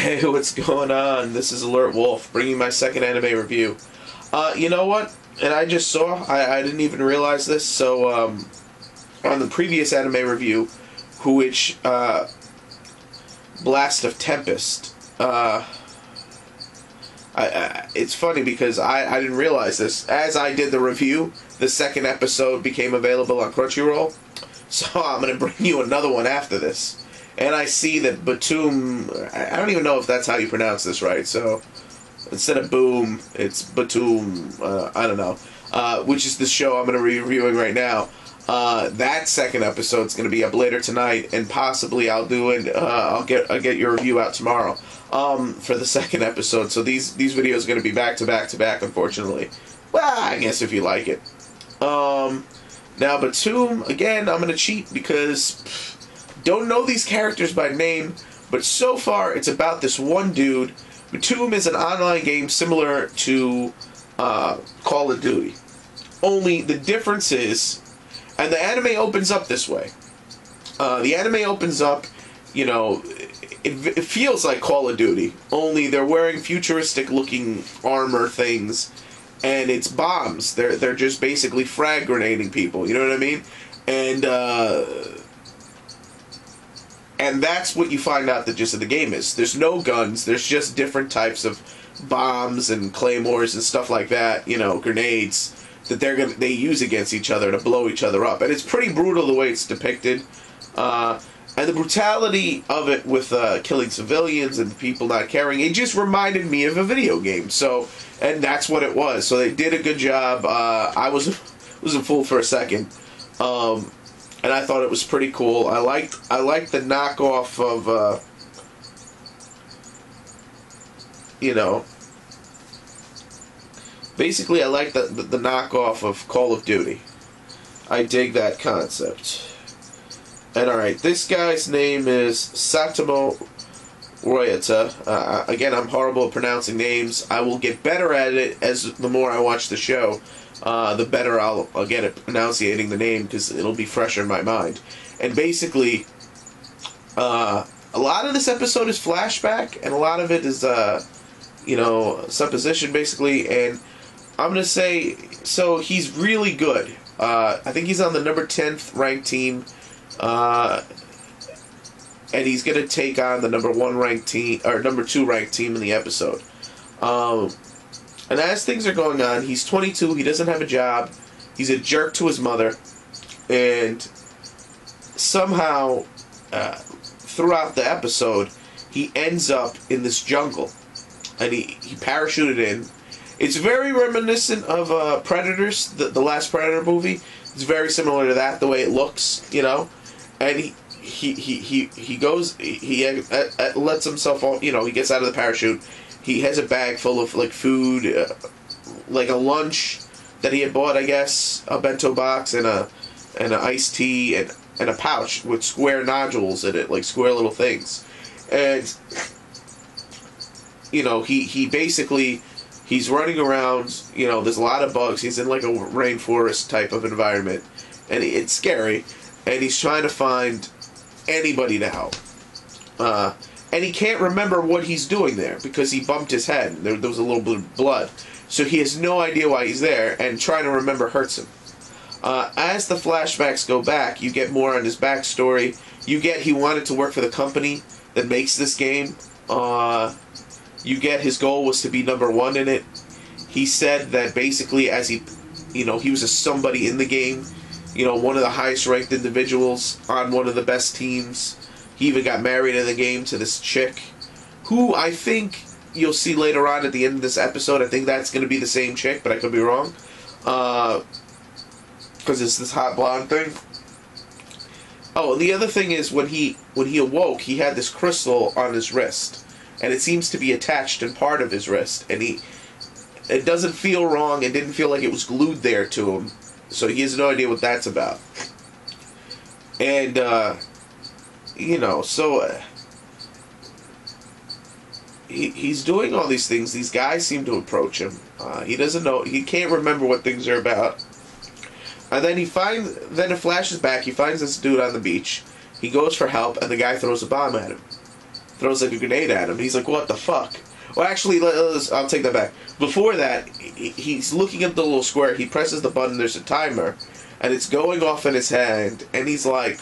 Hey, what's going on? This is Alert Wolf, bringing my second anime review. You know what? And I just saw, I didn't even realize this, so, on the previous anime review, which, Blast of Tempest, it's funny because I didn't realize this. As I did the review, the second episode became available on Crunchyroll, so I'm gonna bring you another one after this. And I see that Batum, I don't even know if that's how you pronounce this right, so instead of Boom, it's Batum, I don't know, which is the show I'm going to be reviewing right now. That second episode's going to be up later tonight, and possibly I'll do it, I'll get your review out tomorrow, for the second episode, so these videos are going to be back to back to back, unfortunately. Well, I guess if you like it. Now Batum, again, I'm going to cheat because don't know these characters by name, but so far it's about this one dude. Batum is an online game similar to Call of Duty. Only the difference is, and the anime opens up this way. The anime opens up, you know, it feels like Call of Duty, only they're wearing futuristic looking armor things, and it's bombs. They're just basically frag grenading people, you know what I mean? And that's what you find out the gist of the game is. There's no guns, there's just different types of bombs and claymores and stuff like that, you know, grenades, that they use against each other to blow each other up. And it's pretty brutal the way it's depicted. And the brutality of it with killing civilians and people not caring, it just reminded me of a video game. So, and that's what it was. So they did a good job. I wasn't fooled for a second. And I thought it was pretty cool. I liked the knockoff of, you know, basically I like the knockoff of Call of Duty. I dig that concept. And alright, this guy's name is Satomu Ryota. Again, I'm horrible at pronouncing names. I will get better at it as the more I watch the show. The better I'll get at pronunciating the name, because it'll be fresher in my mind. And basically, a lot of this episode is flashback, and a lot of it is, you know, supposition, basically. And I'm going to say, so he's really good. I think he's on the number 10th ranked team, and he's going to take on the number 1 ranked team, or number 2 ranked team in the episode. And as things are going on, he's 22, he doesn't have a job, he's a jerk to his mother, and somehow, throughout the episode, he ends up in this jungle, and he parachuted in. It's very reminiscent of Predators, the last Predator movie. It's very similar to that, the way it looks, you know, and he goes, he lets himself off, you know, he gets out of the parachute. He has a bag full of, like, food, like a lunch that he had bought, I guess, a bento box and an iced tea and a pouch with square nodules in it, like square little things. And, you know, he basically, he's running around, you know, there's a lot of bugs, he's in like a rainforest type of environment, and it's scary, and he's trying to find anybody to help. And he can't remember what he's doing there because he bumped his head. There was a little bit of blood. So he has no idea why he's there, and trying to remember hurts him. As the flashbacks go back, you get more on his backstory. You get he wanted to work for the company that makes this game. You get his goal was to be number 1 in it. He said that basically as he, you know, he was a somebody in the game. You know, one of the highest ranked individuals on one of the best teams. He even got married in the game to this chick, who I think you'll see later on at the end of this episode. I think that's going to be the same chick, but I could be wrong. Because it's this hot blonde thing. Oh, and the other thing is, when he awoke, he had this crystal on his wrist. And it seems to be attached in part of his wrist. And it doesn't feel wrong. It didn't feel like it was glued there to him. So he has no idea what that's about. And, you know, so he's doing all these things. These guys seem to approach him. He doesn't know. He can't remember what things are about. And then then it flashes back. He finds this dude on the beach. He goes for help, and the guy throws a bomb at him. throws like a grenade at him. And he's like, what the fuck? Well, actually, I'll take that back. Before that, he's looking at the little square. He presses the button. There's a timer, and it's going off in his hand. And he's like,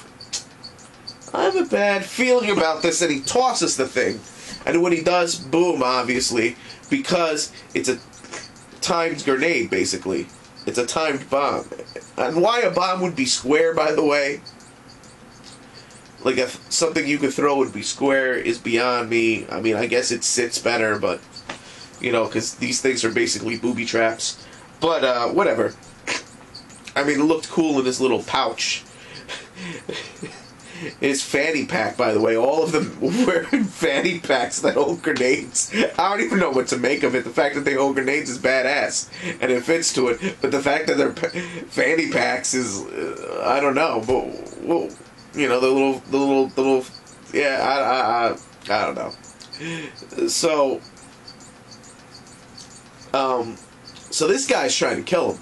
I have a bad feeling about this. And he tosses the thing. And when he does, boom, obviously, because it's a timed grenade, basically. It's a timed bomb. And why a bomb would be square, by the way, like if something you could throw would be square, is beyond me. I mean, I guess it sits better, but, you know, because these things are basically booby traps. But, whatever. I mean, it looked cool in his little pouch. His fanny pack, by the way, all of them wearing fanny packs that hold grenades. I don't even know what to make of it. The fact that they hold grenades is badass, and it fits to it. But the fact that they're fanny packs is, I don't know. But, well, you know, the little, yeah, I don't know. So, so this guy's trying to kill him.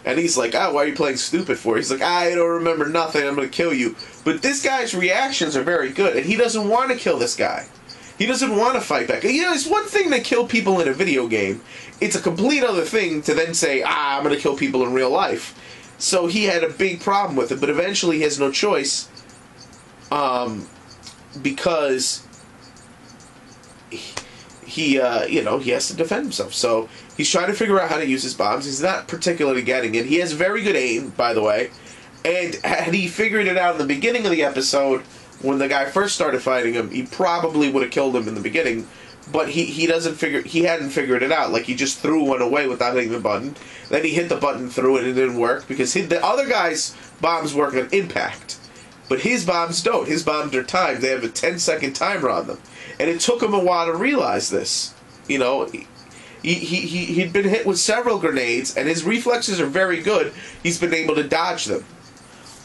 And he's like, why are you playing stupid for? He's like, I don't remember nothing, I'm going to kill you. But this guy's reactions are very good, and he doesn't want to kill this guy. He doesn't want to fight back. You know, it's one thing to kill people in a video game. It's a complete other thing to then say, I'm going to kill people in real life. So he had a big problem with it, but eventually he has no choice, because he you know, he has to defend himself. So he's trying to figure out how to use his bombs. He's not particularly getting it. He has very good aim, by the way. And had he figured it out in the beginning of the episode, when the guy first started fighting him, he probably would have killed him in the beginning. But he hadn't figured it out. Like, he just threw one away without hitting the button. Then he hit the button through it and it didn't work, because the other guy's bombs work on impact. But his bombs don't. His bombs are timed. They have a 10-second timer on them. And it took him a while to realize this. You know, he'd been hit with several grenades, and his reflexes are very good. He's been able to dodge them.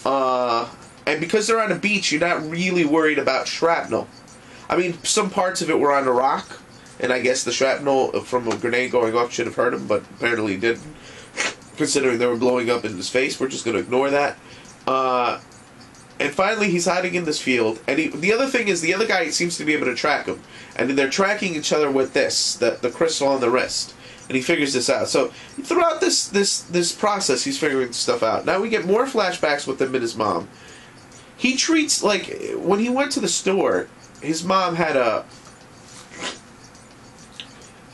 And because they're on a beach, you're not really worried about shrapnel. I mean, some parts of it were on a rock, and I guess the shrapnel from a grenade going off should have hurt him, but apparently it didn't. Considering they were blowing up in his face, we're just going to ignore that. And finally, he's hiding in this field. And the other thing is, the other guy seems to be able to track him. And they're tracking each other with the crystal on the wrist. And he figures this out. So throughout this process, he's figuring stuff out. Now we get more flashbacks with him and his mom. He treats, like, when he went to the store, his mom had a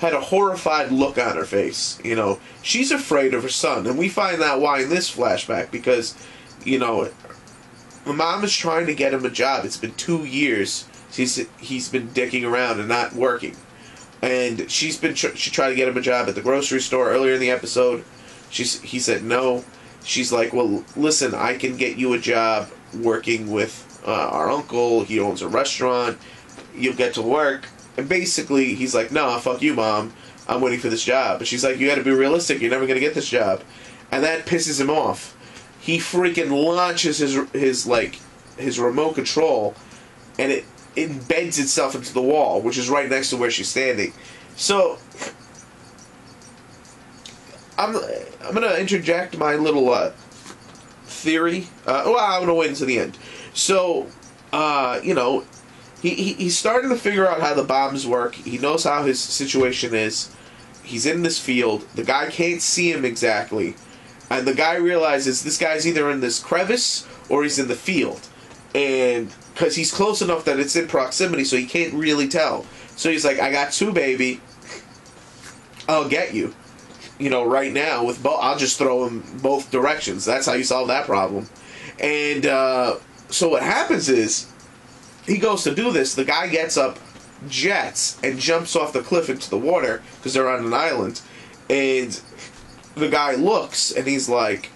horrified look on her face. You know, she's afraid of her son. And we find out why in this flashback, because, you know, the mom is trying to get him a job. It's been 2 years he's been dicking around and not working. And she tried to get him a job at the grocery store earlier in the episode. He said no. She's like, well, listen, I can get you a job working with our uncle. He owns a restaurant. You'll get to work. And basically, he's like, no, fuck you, Mom. I'm waiting for this job. And she's like, you gotta be realistic. You're never gonna get this job. And that pisses him off. He freaking launches his remote control, and it embeds itself into the wall, which is right next to where she's standing. So I'm gonna interject my little theory. Well, I'm gonna wait until the end. So you know, he's starting to figure out how the bombs work. He knows how his situation is. He's in this field. The guy can't see him exactly. And the guy realizes this guy's either in this crevice or he's in the field. And because he's close enough that it's in proximity, so he can't really tell. So he's like, I got two, baby. I'll get you. You know, right now, with both, I'll just throw him both directions. That's how you solve that problem. And so what happens is, he goes to do this. The guy gets up, jets, and jumps off the cliff into the water, because they're on an island. And the guy looks, and he's like,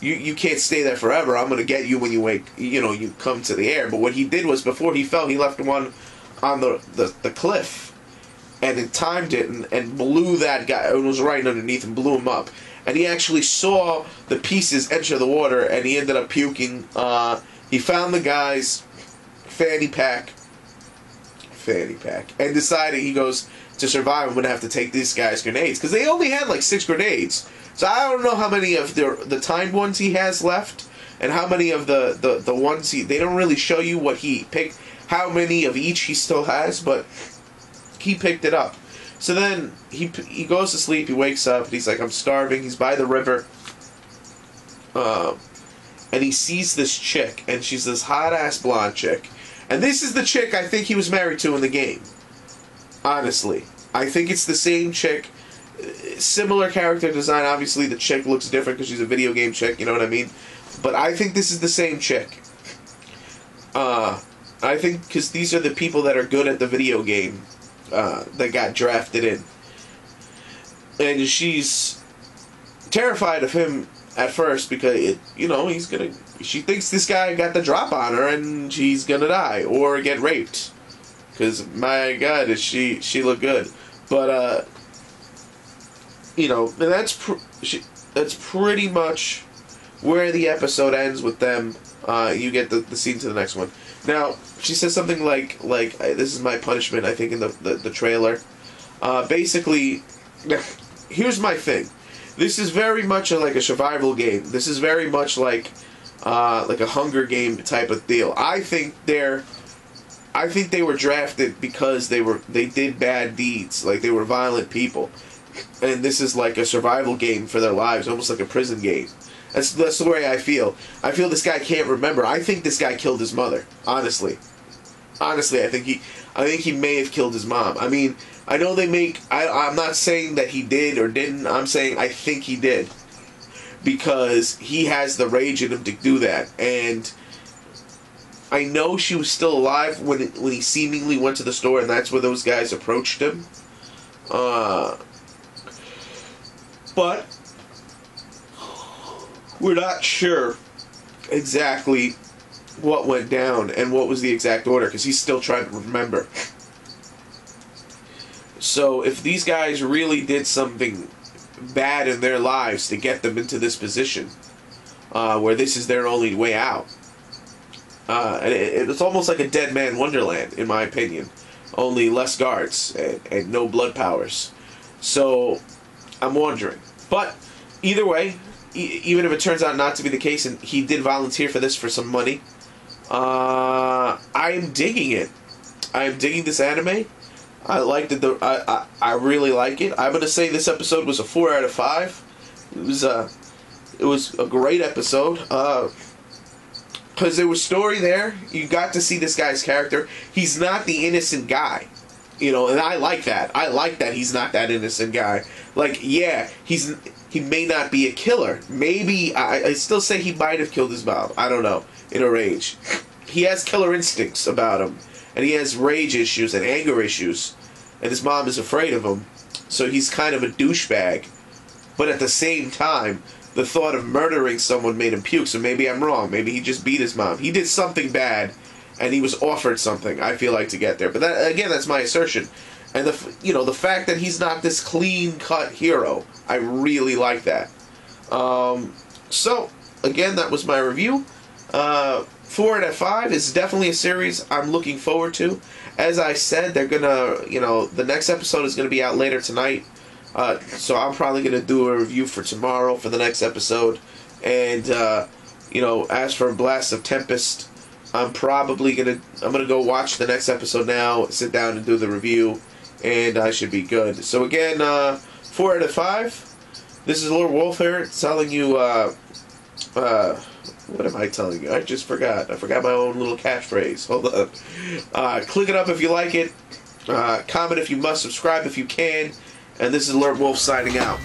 you can't stay there forever. I'm going to get you when you you come to the air. But what he did was, before he fell, he left one on the cliff, and it timed it and blew that guy. It was right underneath and blew him up. And he actually saw the pieces enter the water, and he ended up puking. He found the guy's fanny pack, and decided, he goes, to survive, I'm going to have to take these guys' grenades. Because they only had like 6 grenades. So I don't know how many of the timed ones he has left, and how many of the ones they don't really show you what he picked, how many of each he still has, but he picked it up. So then he goes to sleep, he wakes up, and he's like, I'm starving, he's by the river, and he sees this chick, and she's this hot-ass blonde chick. And this is the chick I think he was married to in the game. Honestly. I think it's the same chick. Similar character design. Obviously, the chick looks different because she's a video game chick, you know what I mean? But I think this is the same chick. I think because these are the people that are good at the video game that got drafted in. And she's terrified of him at first because, she thinks this guy got the drop on her and she's gonna die or get raped. Because, my God, does she look good. But, that's pretty much where the episode ends with them. You get the scene to the next one. Now, she says something like this is my punishment, I think, in the trailer. Basically, here's my thing. This is very much like a survival game. This is very much like a Hunger Game type of deal. I think they were drafted because they did bad deeds, like they were violent people, and this is like a survival game for their lives, almost like a prison game. That's the way I feel. I feel this guy can't remember. I think this guy killed his mother. Honestly, I think he may have killed his mom. I mean, I know they make. I'm not saying that he did or didn't. I'm saying I think he did because he has the rage in him to do that, and I know she was still alive when he seemingly went to the store, and that's where those guys approached him. But we're not sure exactly what went down and what was the exact order, because he's still trying to remember. So if these guys really did something bad in their lives to get them into this position, where this is their only way out, it's almost like a Dead Man Wonderland, in my opinion. Only less guards and no blood powers. So I'm wondering. But either way, even if it turns out not to be the case, and he did volunteer for this for some money, I'm digging it. I'm digging this anime. I like I really like it. I'm gonna say this episode was a 4 out of 5. It was a great episode. Because there was story there. You got to see this guy's character. He's not the innocent guy. And I like that. I like that he's not that innocent guy. Like, yeah, he may not be a killer. Maybe, I still say he might have killed his mom. I don't know. In a rage. He has killer instincts about him. And he has rage issues and anger issues. And his mom is afraid of him. So he's kind of a douchebag. But at the same time, the thought of murdering someone made him puke. So maybe I'm wrong. Maybe he just beat his mom. He did something bad, and he was offered something, I feel like, to get there. But that, again, that's my assertion. And the fact that he's not this clean-cut hero, I really like that. So, again, that was my review. 4 out of 5 is definitely a series I'm looking forward to. As I said, they're gonna, the next episode is gonna be out later tonight. So I'm probably gonna do a review for tomorrow for the next episode. And, as for Blast of Tempest, I'm gonna go watch the next episode now, sit down and do the review, and I should be good. So again, 4 out of 5. This is Lord Wolfer telling you, what am I telling you? I just forgot. I forgot my own little catchphrase. Hold on. Click it up if you like it. Comment if you must. Subscribe if you can. And this is Alert Wolf signing out.